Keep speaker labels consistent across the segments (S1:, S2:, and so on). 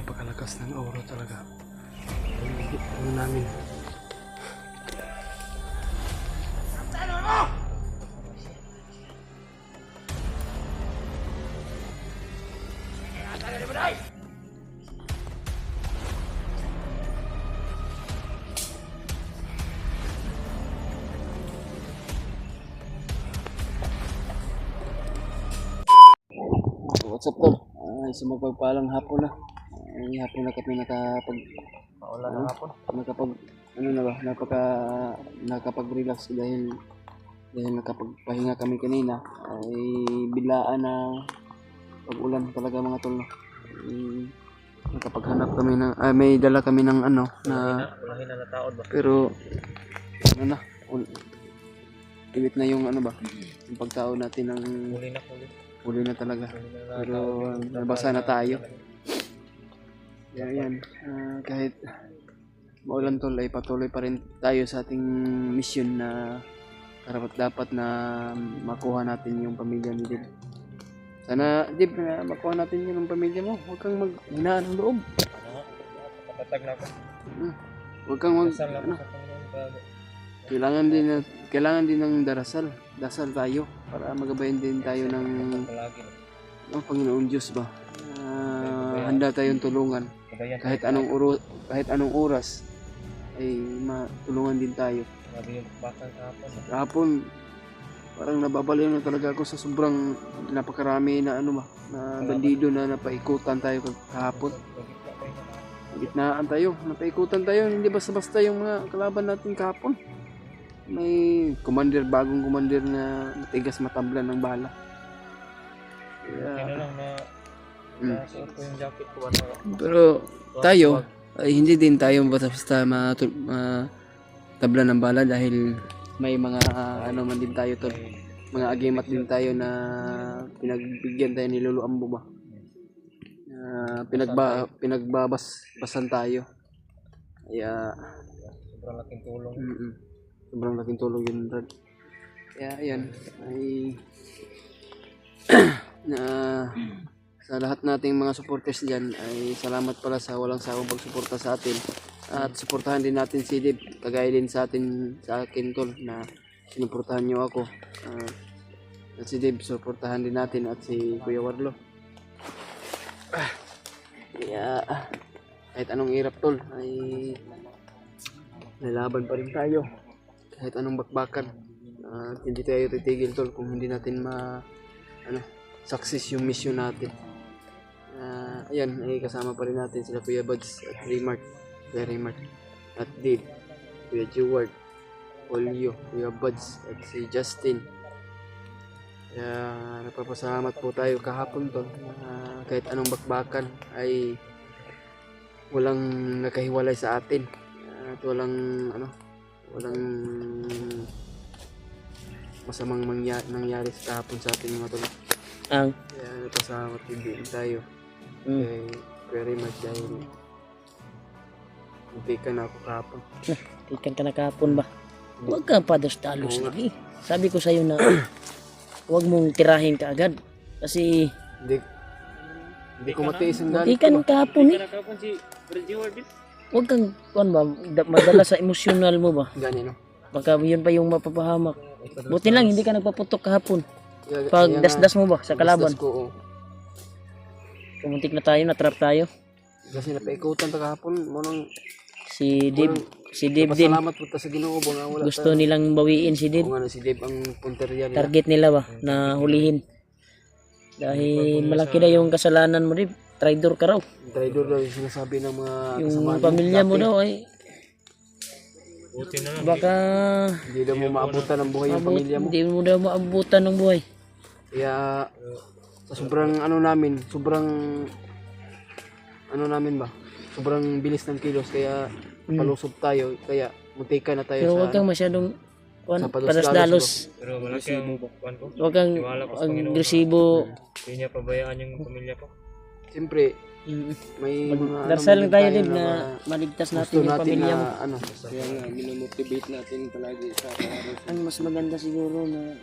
S1: napakalakas ng aura talaga. Ano namin. What's up, tol? Sa magpagpalang hapon na. Hapon na kami
S2: Paulan ng hapon.
S1: nakapag-relax dahil nakapagpahinga kami kanina. Ay bilaan na pag-ulan talaga mga tol. Nakapaghanap kami ng may dala kami ng na
S2: Ulahin na taon ba?
S1: pero iwit na yung yung pagtao natin ng huli na talaga. Pero nabasa na tayo. Yan. Kahit maulan tol ay patuloy pa rin tayo sa ating mission na karapat-dapat na makuha natin yung pamilya ni Dib. Sana Dib, makuha natin yung pamilya mo. Huwag kang maghinaan ng loob.
S2: Patatag na ako.
S1: Huwag kang
S2: Dasal na ako sa Panginoon.
S1: kailangan din ng dasal tayo para magabayan din tayo ng Panginoon Diyos ba. Handa tayong tulungan kahit anong oras ay matulungan din tayo.
S2: Sabi yung bakal
S1: Kahapon parang nababaliw na talaga ako sa sobrang napakarami na na bandido na napaikutan tayo kahapon. Gitnaan tayo, napaikutan tayo, hindi basta-basta yung mga kalaban natin kahapon. May bagong commander na matigas matablan ng bala.
S2: Kaya lang nasuot ko yung jacket ko.
S1: Pero tayo ay hindi din tayo basta-basta matablan ng bala dahil may mga man din tayo tol. Mga agimat din tayo na pinagbigyan tayo ni Lolo Ambo ba. Pinagbabasan tayo. Kaya
S2: sobrang laking tulong.
S1: Sobrang laking tulong yun, Brad. Kaya ayan ay sa lahat nating mga supporters dyan ay salamat pala sa walang sawang pagsuporta sa atin. At suportahan din natin si Dib, kagaya din sa akin tol na sinuportahan nyo ako. At si Dib, suportahan din natin at si Kuya Warlo. Kaya kahit anong hirap tol ay nalaban pa rin tayo. Kahit anong bakbakan, hindi tayo titigil tol kung hindi natin success yung mission natin. Ayan, ay kasama pa rin natin sila Kuya Buds at Remark, at Dave, Kuya Jeward, Olio, Kuya Buds at si Justin. Kaya nagpapasalamat po tayo kahapon tol. Kahit anong bakbakan ay walang nakahiwalay sa atin. At walang masamang nangyari sa kahapon sa atin mga tol. Kaya nagpasalamat din tayo. Very much dahil muntikan na ako kahapon.
S3: Ikan ka na kahapon ba? Huwag kang padalos-talos lagi. Sabi ko sa'yo na huwag mong tirahin ka agad. Kasi
S1: hindi ko matiis ang galit.
S3: ikan kahapon eh.
S2: Si Bridgeward.
S3: Huwag kang madala sa emosyonal mo ba?
S1: Ganyan, no?
S3: Baka yun pa yung mapapahamak. Buti lang hindi ka nagpaputok kahapon. Pag dasdas mo ba sa kalaban?
S1: Dasdas ko,
S3: Pumuntik na tayo, natrap tayo.
S1: Kasi napaikutan ta kahapon mo nang
S3: Si Dib din.
S1: Salamat po ta sa Ginoo ba nga wala.
S3: Gusto nilang bawiin si Dib.
S1: Kung si Dib ang punteriya nila.
S3: Target nila ba na hulihin. Dahil malaki na yung kasalanan mo, Dib. Traidor ka raw.
S1: Traidor daw yung sinasabi ng mga
S3: Yung pamilya mo daw ay
S2: Buti na lang.
S3: baka
S1: hindi daw mo maabutan ng buhay yung pamilya mo.
S3: hindi mo daw maabutan ng buhay.
S1: Kaya sa sobrang sobrang bilis ng kilos kaya palusob tayo, kaya muntika na tayo
S3: Pero
S1: sa
S3: huwag kang masyadong
S1: sa
S3: padas-dalos.
S2: Pero malaki ang kuwan ko.
S3: Huwag kang
S2: Tiwala ko sa Panginoon.
S3: agresibo.
S2: Hindi niya pabayaan yung pamilya ko.
S1: Siyempre may
S3: Dasal lang tayo din na maligtas natin yung pamilya mo.
S1: Kaya nga minomotivate natin palagi sa araw.
S3: Ang mas maganda siguro na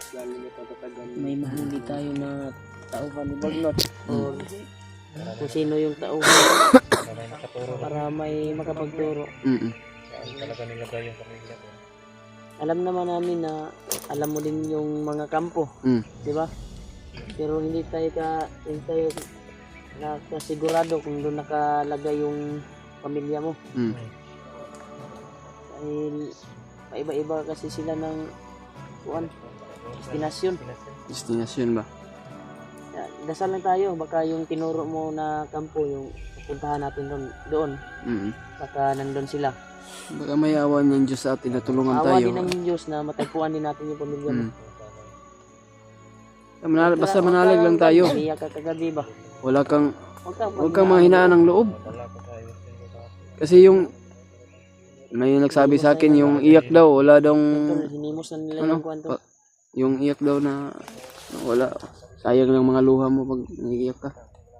S1: Lalo na patatagan.
S3: may mahuli tayo na tauhan ni Baglot. kung sino yung tauhan
S2: Para may nakaturo na.
S3: para may makapagturo.
S2: Saan talaga nilagay yung pamilya ko.
S3: Alam naman namin na alam mo din yung mga kampo, di ba? Pero hindi tayo nakasigurado kung doon nakalagay yung pamilya mo. Dahil paiba-iba kasi sila ng destinasyon.
S1: Destinasyon ba?
S3: Dasal lang tayo, baka yung tinuro mo na kampo, yung puntahan natin doon, baka nandun sila.
S1: Baka may awa niyang Diyos sa atin na tulungan
S3: Awa
S1: tayo.
S3: din ng Diyos na matagpuan din natin yung pamilya mo.
S1: Basta manalig lang tayo.
S3: Umiyak ka kagabi ba?
S1: Huwag kang
S3: Maghinaan.
S1: mahinaan ng loob.
S2: Wala ko tayo.
S1: Kasi yung may nagsabi sa akin yung iyak daw, wala daw
S3: Hinimos na nila
S1: ano,
S3: yung kwanto.
S1: yung iyak daw na wala. Sayang ng mga luha mo pag naiiyak ka.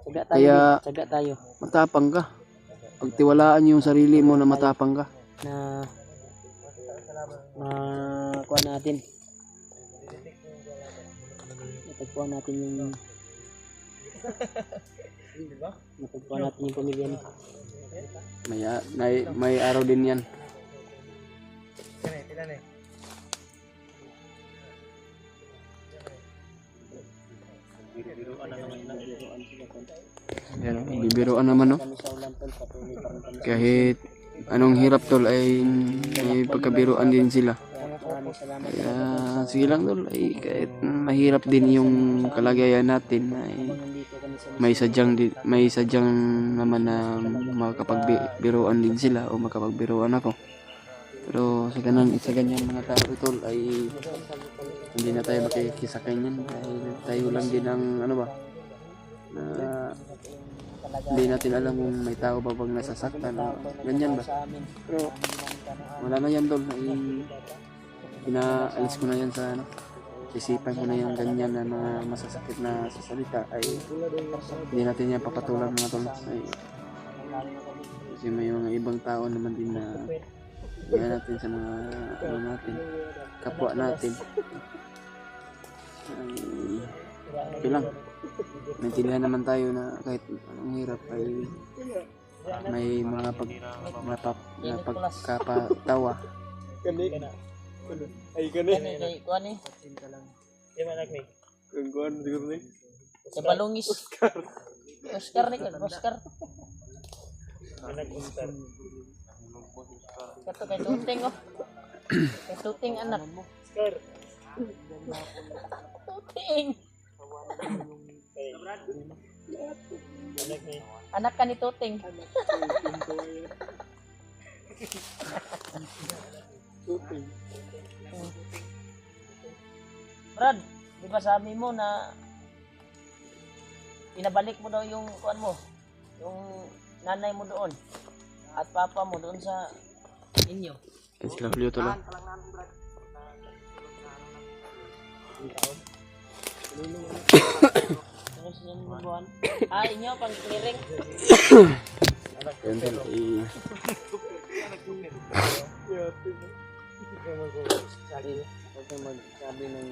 S3: Tsaga tayo.
S1: Matapang ka. Pagtiwalaan yung sarili mo na matapang ka.
S3: Na kuha natin. Matagpuan natin yung matagpuan natin yung pamilya mo.
S1: May araw din yan. Yan, bibiruan naman, no? Kahit anong hirap tol ay may pagkabiruan din sila. Kaya sige lang tol, ay kahit mahirap din yung kalagayan natin ay may sadyang naman na makapagbiruan din sila o makapagbiruan ako. Pero sa ganyan mga tao tol ay hindi na tayo makikisakay niyan dahil tayo lang din ang ano ba na hindi natin alam kung may tao ba bang nasasaktan o ganyan ba. Pero wala na yan tol, pinaalis ko na yan sa ano, isipan ko na yung ganyan na mga masasakit na sasalita ay hindi natin yan papatulan mga tol. Kasi may mga ibang tao naman din na yan natin sa mga ano natin, kapwa natin. Ay, okay lang. Maintindihan naman tayo na kahit anong hirap ay may mga pagkapatawa. Ay gani.
S3: Kuha ni.
S2: Di ba nagmig?
S1: Kung kuhan siguro ni.
S3: Sa balungis. Oscar ni kan, Oscar.
S2: Nag-usap.
S3: Kato kay tuting oh. Kay tuting anak.
S2: Oscar.
S3: Tuting.
S2: Nagmig.
S3: Anak ka ni tuting. Brad, di ba sabi mo na pinabalik mo daw yung kuan mo, yung nanay mo doon at papa mo doon sa inyo.
S1: SW to lang.
S3: Ano sa buwan? Inyo pang clearing.
S1: Yan tol,
S3: Sabi ng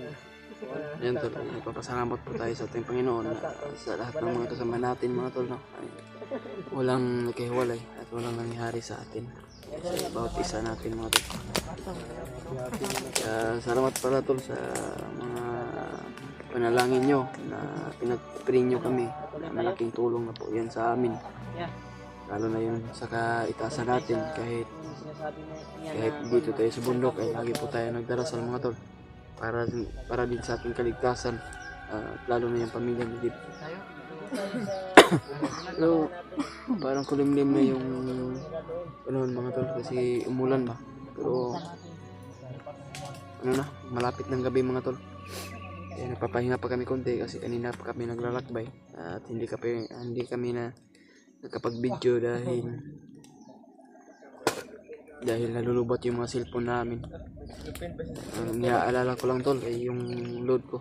S1: yan tol, ipapasalamat po tayo sa ating Panginoon na sa lahat ng mga kasama natin mga tol, no? Ay, walang naghiwalay at walang nangyari sa atin. Sa bawat isa natin mga tol. Kaya salamat pala tol sa mga panalangin nyo na pinag-pray nyo kami. Malaking tulong na po yan sa amin. Lalo na yun sa kaitasan natin kahit dito tayo sa bundok ay lagi po tayo nagdarasal mga tol para din sa ating kaligtasan, lalo na yung pamilya ni Dip. Pero parang kulimlim na yung panahon mga tol kasi umulan ba, pero ano na, malapit ng gabi mga tol. Kaya nagpapahinga pa kami konti kasi kanina pa kami naglalakbay at hindi kami na nakapag-video dahil nalulubot yung mga cellphone namin. Niaalala ko lang tol ay yung load ko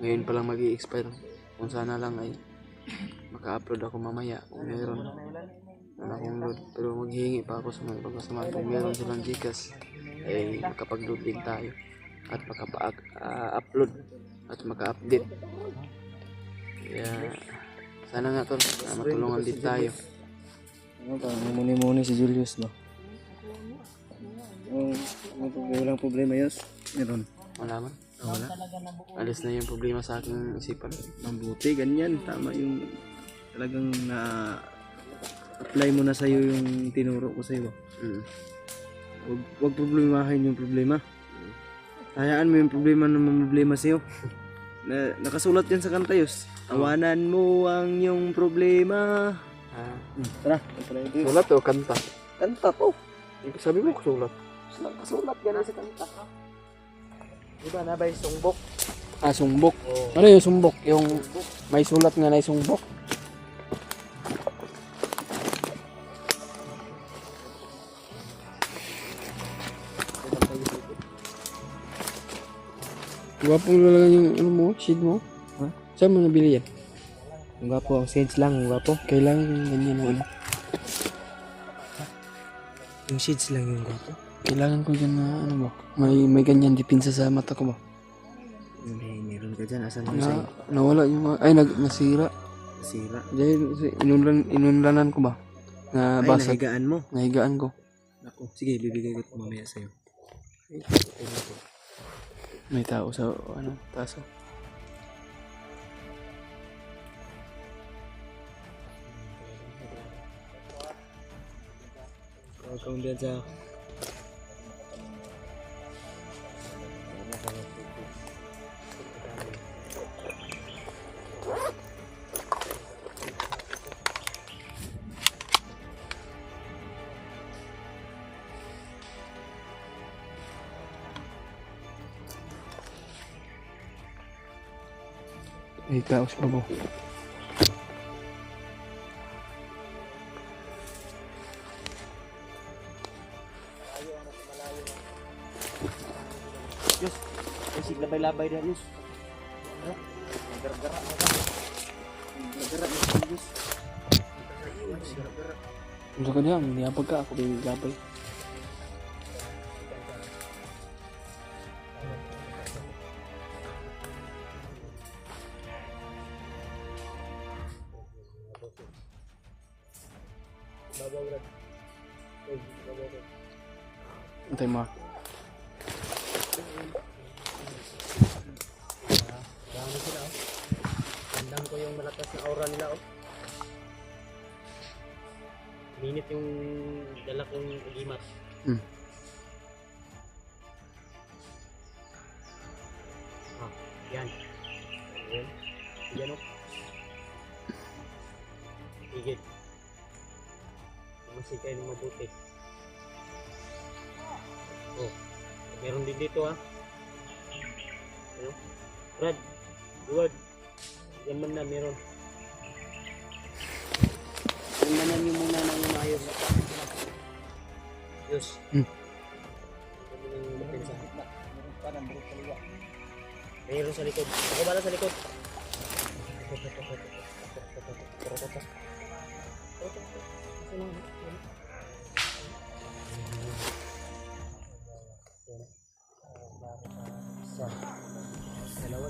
S1: ngayon pa lang mag-i-expire. Kung sana lang ay maka-upload ako mamaya kung meron akong load, pero maghihingi pa ako sa mga pagkasama kung meron silang Gcash ay makapag-load din tayo at makapa-upload at maka-update. Kaya Sana nga tol, matulungan din tayo.
S2: Ano ba, muni-muni si Julius ba? Walang problema yos. Meron.
S1: Wala man.
S2: Wala.
S1: Alis na yung problema sa aking isipan.
S2: Mabuti, ganyan. Tama yung talagang na apply mo na sa'yo yung tinuro ko sa'yo.
S1: Mm.
S2: Huwag problemahin yung problema. Hayaan mo yung problema na problema sa'yo. Nakasulat yan sa kantayos. Tawanan mo ang iyong problema. Tara.
S1: Sulat o kanta?
S2: Kanta to.
S1: Sabi mo sulat.
S2: Nakasulat yan sa kanta. Diba na ba yung sungbok?
S1: Ah, sumbok. Ano yung sumbok? Yung may sulat nga na yung sumbok. Gwapong lalagyan yung ano mo, sheet mo.
S2: Ha?
S1: Saan mo nabili yan?
S2: Ang gwapo, ang shades lang, ang gwapo.
S1: Kailangan yung ganyan ano.
S2: Yung shades lang yung gwapo.
S1: Kailangan ko dyan na ano ba? May ganyan dipinsa sa mata ko ba?
S2: Meron ka dyan, asan mo sa'yo?
S1: Nawala yung mga, nasira.
S2: Sira.
S1: Dahil inunlanan ko ba? Na
S2: Ay,
S1: basag.
S2: nahigaan mo.
S1: Nahigaan ko.
S2: Ako, sige, bibigay ko ito mamaya sa'yo.
S1: May tao sa taso.
S2: Welcome dyan sa...
S1: May tao sa babaw.
S2: Diyos, kasi labay-labay na Diyos. Nagara-gara na ka. Nagara na ka Diyos.
S1: Gusto ko niya, niyapag ka ako yung gabay. Antay mo.
S2: Dami sila oh. Tandang ko yung malakas na aura nila oh. Minit yung dala kong agimat. Yan. Yan. Yan oh. Higit. Masig kayo ng mabuti. Oh. Meron din dito ah. Ano? Brad. Duwad. Yan man na meron. Tingnan niyo muna ng maayos. Diyos. Meron sa likod. Ako bala sa likod. Dalawa.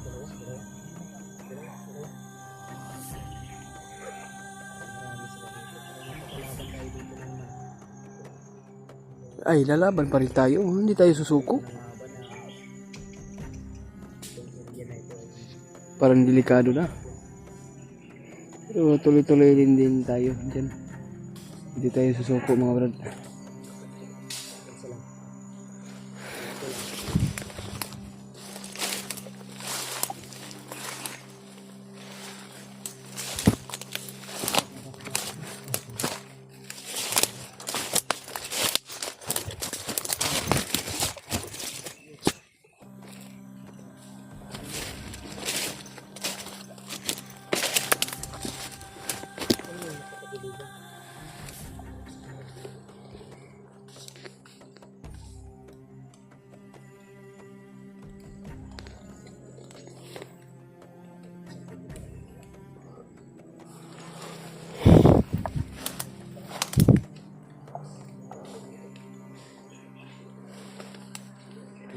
S1: Ay, lalaban pa rin tayo. Hindi tayo susuko. Parang delikado na. Pero tuloy-tuloy din tayo dyan. Hindi tayo susuko mga brad.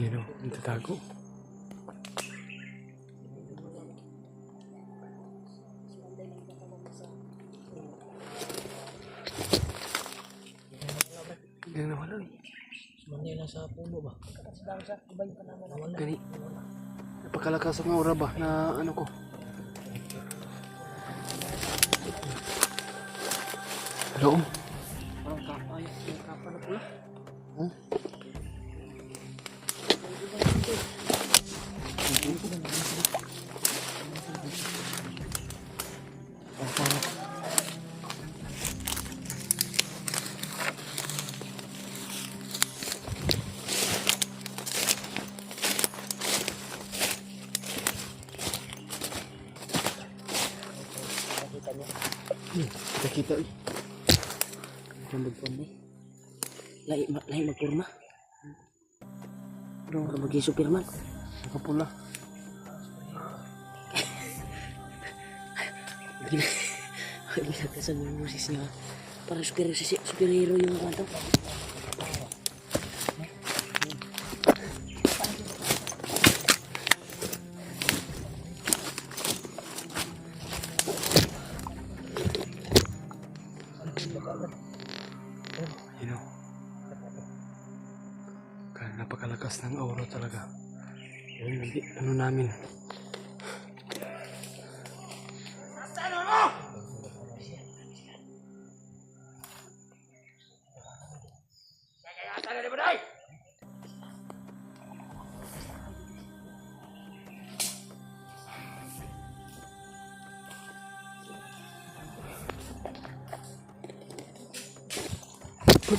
S1: Yan o, nagtatago.
S3: sa puno ba? Kakasdang sa ibay pa naman ako.
S1: Gani. Napakalakas ang aura ba na ano ko. Hello?
S3: Parang kapay, yung kapa na pula.
S1: Huh?
S3: Nakita niya.
S1: Kita-kita eh.
S3: Rambag po ni. Lahi magpurma. Bro, rambag yung Superman.
S1: Nakapula.
S3: Ginagasan yung boses niya. Para superhero yung kanto.
S1: You know. Kaya napakalakas ng aura talaga. Yun, hindi, ano namin.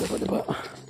S1: Pada.